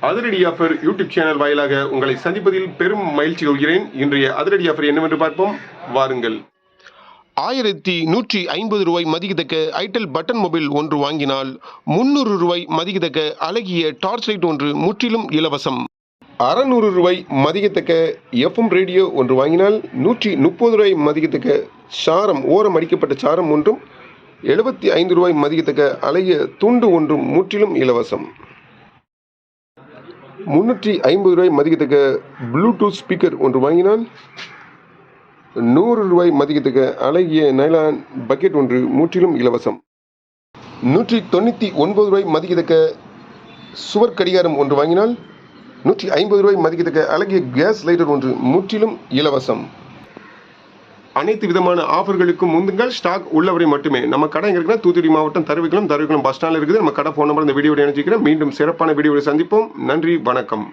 அதிரடி offer YouTube channel வாயிலாக உங்களை சந்திப்பதில் பெரும் மகிழ்ச்சி கொள்கிறேன். இன்றைய அதிரடி ஆஃபர் என்னவென்று பார்ப்போம், வாருங்கள். 1150 ரூபாய் மதிக்கத்தக்க ஐடெல் பட்டன் மொபைல் ஒன்று வாங்கினால் 300 ரூபாய் மதிக்கத்தக்க அழகிய டார்ச் லைட் ஒன்று முற்றிலும் இலவசம். 600 ரூபாய் மதிக்கத்தக்க எஃப்எம் ரேடியோ ஒன்று வாங்கினால் 130 ரூபாய் மதிக்கத்தக்க சாரம் ஓரம் அடிக்கப்பட்ட சாரம் ஒன்றும் 75 ரூபாய் மதிக்கத்தக்க அழகிய துண்டு ஒன்றும் முற்றிலும் இலவசம். 350 ரூபாய் மதிக்கத்தக்க ப்ளூடூத் ஸ்பீக்கர் ஒன்று வாங்கினால் 100 ரூபாய் மதிக்கத்தக்க அழகிய நைலான் பக்கெட் ஒன்று முற்றிலும் இலவசம். 199 ரூபாய் மதிக்கத்தக்க சுவர் கடிகாரம் ஒன்று வாங்கினால் 150 ரூபாய் மதிக்கத்தக்க அழகிய கேஸ் லைட்டர் ஒன்று முற்றிலும் இலவசம். அனைத்து விதமான ஆஃபர்களுக்கும் முந்துங்கள். ஸ்டாக் உள்ளவரை மட்டுமே. நம்ம கடை எங்க இருக்குன்னா தூத்துக்குடி மாவட்டம் தருவிக்குளம் பஸ் ஸ்டாண்டில் இருக்குது. நம்ம கடை ஃபோன் நம்பர் இந்த வீடியோட இணைச்சிக்கிறேன். மீண்டும் சிறப்பான வீடியோவை சந்திப்போம். நன்றி, வணக்கம்.